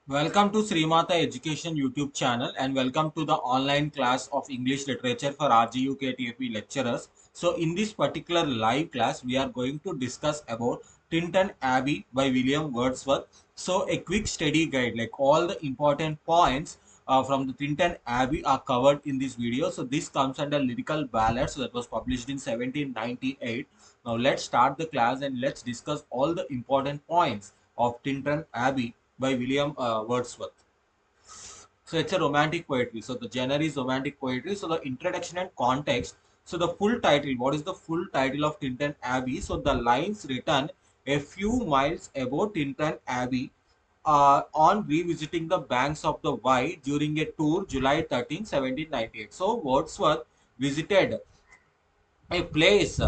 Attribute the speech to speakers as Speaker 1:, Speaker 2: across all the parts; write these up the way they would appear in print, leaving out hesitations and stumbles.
Speaker 1: Welcome to Srimata Education YouTube channel and welcome to the online class of English literature for RGUKT AP lecturers. So in this particular live class, we are going to discuss about Tintern Abbey by William Wordsworth. So a quick study guide, like all the important points from the Tintern Abbey are covered in this video. So this comes under Lyrical Ballads that was published in 1798. Now let's start the class and let's discuss all the important points of Tintern Abbey by William Wordsworth. So it's a romantic poetry. So the genre is romantic poetry. So the introduction and context. So the full title, what is the full title of Tintern Abbey? So the lines written a few miles above Tintern Abbey on revisiting the banks of the Wye during a tour July 13, 1798. So Wordsworth visited a place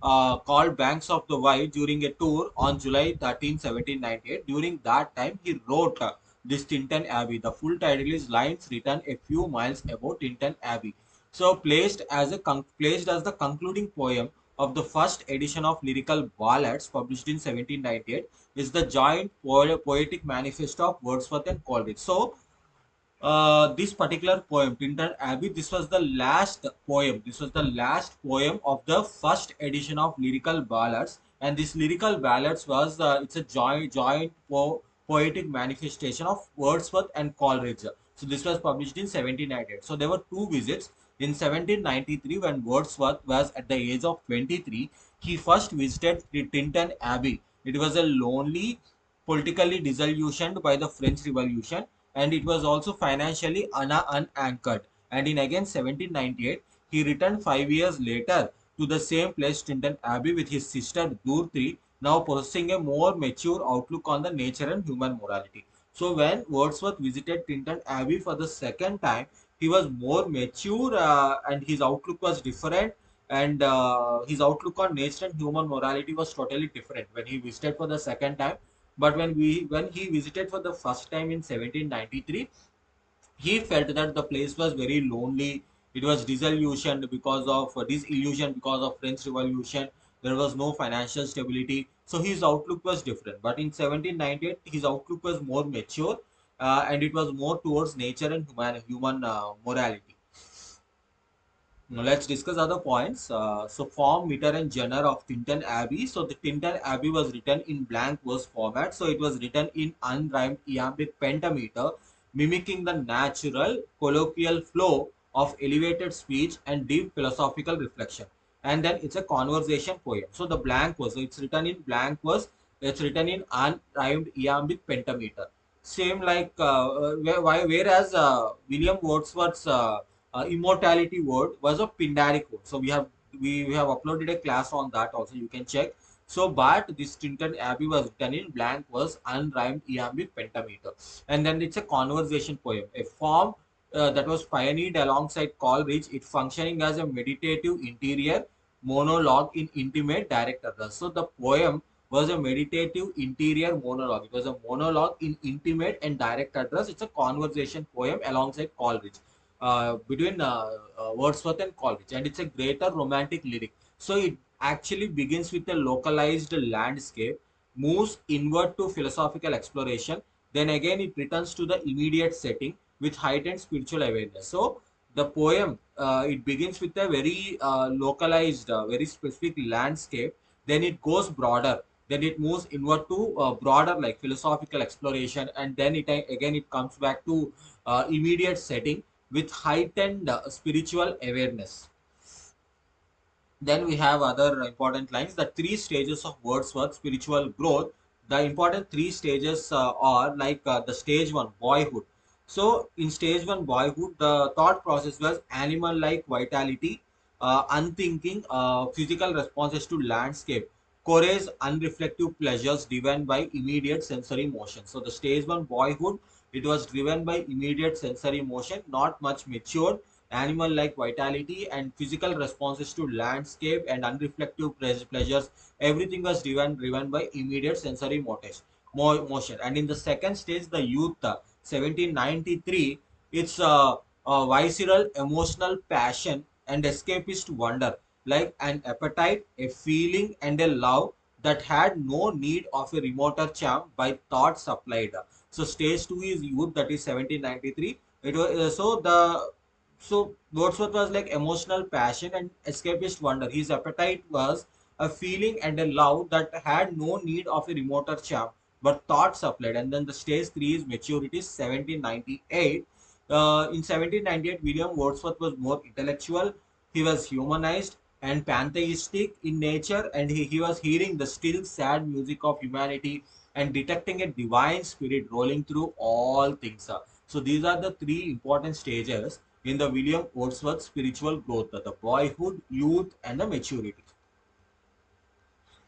Speaker 1: called Banks of the Wye during a tour on July 13, 1798. During that time, he wrote this Tintern Abbey. The full title is Lines Written a Few Miles Above Tintern Abbey. So placed as the concluding poem of the first edition of Lyrical Ballads published in 1798 is the joint poetic manifesto of Wordsworth and Coleridge. So this particular poem, Tintern Abbey, this was the last poem. This was the last poem of the first edition of Lyrical Ballads, and this Lyrical Ballads was it's a poetic manifestation of Wordsworth and Coleridge. So this was published in 1798. So there were two visits. In 1793, when Wordsworth was at the age of 23, he first visited the Tintern Abbey. It was a lonely, politically disillusioned by the French Revolution, and it was also financially unanchored. And in again 1798, he returned 5 years later to the same place, Tintern Abbey, with his sister Dorothy, now possessing a more mature outlook on the nature and human morality. So when Wordsworth visited Tintern Abbey for the second time, he was more mature and his outlook was different. And his outlook on nature and human morality was totally different when he visited for the second time. But when he visited for the first time in 1793, he felt that the place was very lonely. It was disillusioned because of disillusion because of French Revolution. There was no financial stability, so his outlook was different. But in 1798, his outlook was more mature, and it was more towards nature and human morality. Now let's discuss other points. So form, meter and genre of Tintern Abbey. So the Tintern Abbey was written in blank verse format. So it was written in unrhymed iambic pentameter, mimicking the natural colloquial flow of elevated speech and deep philosophical reflection. And then it's a conversation poem. So the blank verse, so it's written in blank verse. It's written in unrhymed iambic pentameter. Same like whereas William Wordsworth's immortality word was a Pindaric word. So we have uploaded a class on that also. You can check. So, but this Tintern Abbey was written in blank verse, unrhymed iambic pentameter, and then it's a conversation poem, a form that was pioneered alongside Coleridge. It functioning as a meditative interior monologue in intimate direct address. So the poem was a meditative interior monologue. It was a monologue in intimate and direct address. It's a conversation poem alongside Coleridge between Wordsworth and Coleridge, and it's a greater romantic lyric. So it actually begins with a localized landscape, moves inward to philosophical exploration, then again it returns to the immediate setting with heightened spiritual awareness. So the poem it begins with a very localized, very specific landscape, then it goes broader. Then it moves inward to broader like philosophical exploration, and then it again it comes back to immediate setting with heightened spiritual awareness. Then we have other important lines. The three stages of Wordsworth spiritual growth. The important three stages are like the stage one, boyhood. So in stage one, boyhood, the thought process was animal-like vitality, unthinking, physical responses to landscape, courage, unreflective pleasures driven by immediate sensory motion. So the stage one, boyhood, it was driven by immediate sensory motion, not much matured, animal-like vitality and physical responses to landscape and unreflective pleasures. Everything was driven by immediate sensory motion. And in the second stage, the youth, 1793, it's a visceral emotional passion and escapist wonder, like an appetite, a feeling, and a love that had no need of a remoter charm by thought supplied. So stage 2 is youth, that is 1793. It was so Wordsworth was like emotional passion and escapist wonder. His appetite was a feeling and a love that had no need of a remoter charm, but thought supplied. And then the stage 3 is maturity, 1798. In 1798, William Wordsworth was more intellectual. He was humanized and pantheistic in nature, and he was hearing the still sad music of humanity and detecting a divine spirit rolling through all things. So these are the three important stages in the William Wordsworth spiritual growth: the boyhood, youth, and the maturity.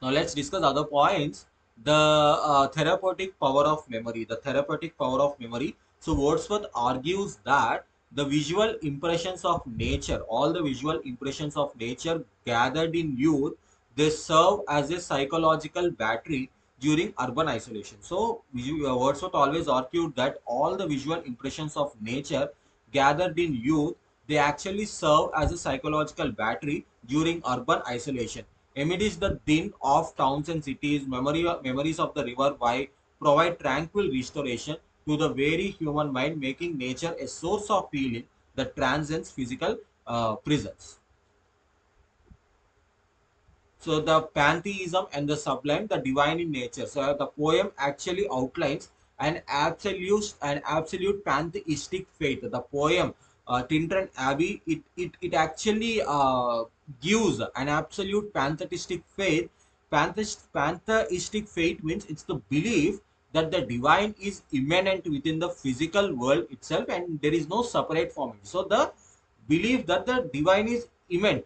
Speaker 1: Now let's discuss other points. The therapeutic power of memory. The therapeutic power of memory. So Wordsworth argues that the visual impressions of nature, all the visual impressions of nature gathered in youth, they serve as a psychological battery during urban isolation. So Wordsworth always argued that all the visual impressions of nature gathered in youth, they actually serve as a psychological battery during urban isolation. Amidst the din of towns and cities, memories of the river Wye provide tranquil restoration to the very human mind, making nature a source of feeling that transcends physical presence. So the pantheism and the sublime, the divine in nature. So the poem actually outlines an absolute pantheistic faith. The poem Tintern Abbey, it actually gives an absolute pantheistic faith. Pantheistic faith means it's the belief that the divine is immanent within the physical world itself, and there is no separate from it. So the believe that the divine is immanent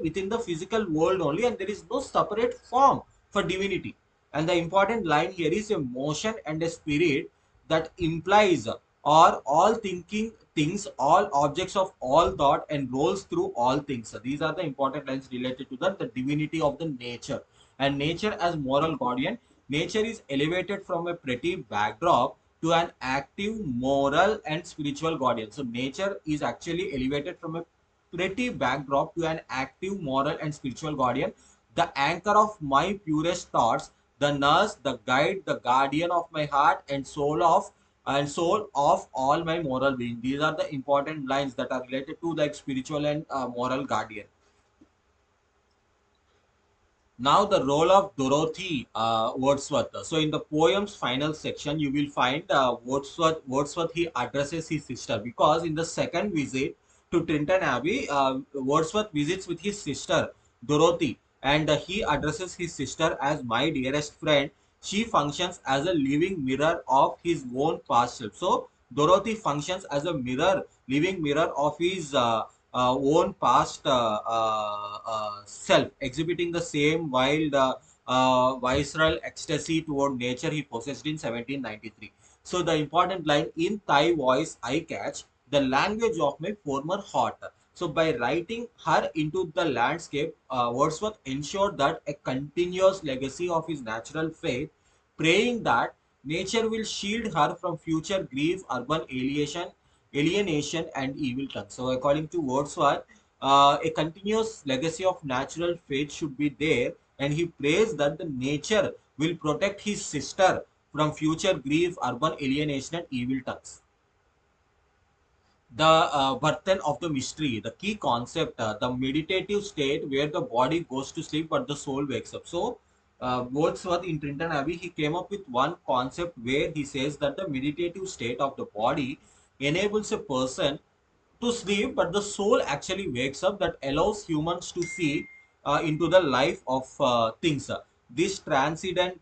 Speaker 1: within the physical world only, and there is no separate form for divinity. And the important line here is a motion and a spirit that implies or all thinking things, all objects of all thought, and rolls through all things. So these are the important lines related to the divinity of the nature. And nature as moral guardian, nature is elevated from a pretty backdrop to an active moral and spiritual guardian. So nature is actually elevated from a pretty backdrop to an active moral and spiritual guardian, the anchor of my purest thoughts, the nurse, the guide, the guardian of my heart and soul of all my moral being. These are the important lines that are related to the spiritual and moral guardian. Now the role of Dorothy Wordsworth. So in the poem's final section, you will find Wordsworth he addresses his sister, because in the second visit to Tintern Abbey, Wordsworth visits with his sister Dorothy, and he addresses his sister as my dearest friend. She functions as a living mirror of his own past self. So Dorothy functions as a living mirror of his own past self, exhibiting the same wild, visceral ecstasy toward nature he possessed in 1793. So the important line, in thy voice I catch the language of my former heart. So by writing her into the landscape, Wordsworth ensured that a continuous legacy of his natural faith, praying that nature will shield her from future grief, urban alienation, and evil tongues. So, according to Wordsworth, a continuous legacy of natural faith should be there, and he prays that the nature will protect his sister from future grief, urban alienation, and evil tongues. The burden of the mystery, the key concept, the meditative state where the body goes to sleep but the soul wakes up. So Wordsworth in Tintern Abbey, he came up with one concept where he says that the meditative state of the body enables a person to sleep, but the soul actually wakes up, that allows humans to see into the life of things. This transcendent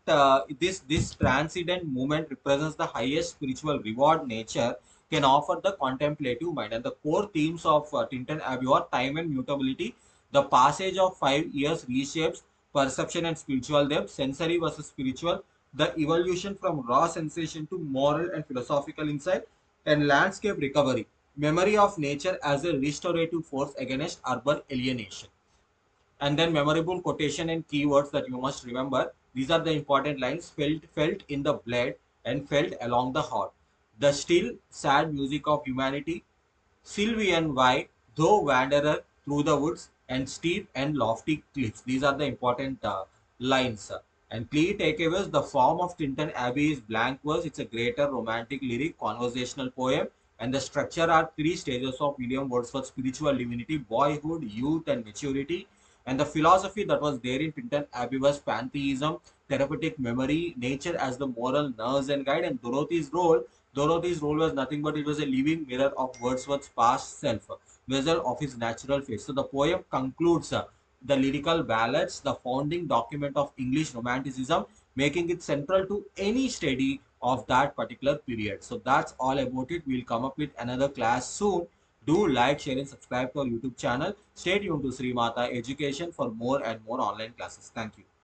Speaker 1: movement represents the highest spiritual reward nature can offer the contemplative mind. And the core themes of Tintern Abbey are time and mutability. The passage of 5 years reshapes perception and spiritual depth, sensory versus spiritual, the evolution from raw sensation to moral and philosophical insight, and landscape recovery, memory of nature as a restorative force against urban alienation. And then memorable quotation and keywords that you must remember. These are the important lines: felt in the blood and felt along the heart. The still sad music of humanity, Sylvian Wye, though wanderer through the woods and steep and lofty cliffs. These are the important lines. And key takeaways, the form of Tintern Abbey is blank verse. It's a greater romantic lyric, conversational poem. And the structure are three stages of William Wordsworth's spiritual divinity: boyhood, youth, and maturity. And the philosophy that was there in Tintern Abbey was pantheism, therapeutic memory, nature as the moral nurse and guide, and Dorothy's role was nothing but it was a living mirror of Wordsworth's past self, vessel of his natural face. So the poem concludes the lyrical ballads, the founding document of English Romanticism, making it central to any study of that particular period. So that's all about it. We'll come up with another class soon. Do like, share, and subscribe to our YouTube channel. Stay tuned to Sri Mata Education for more and more online classes. Thank you.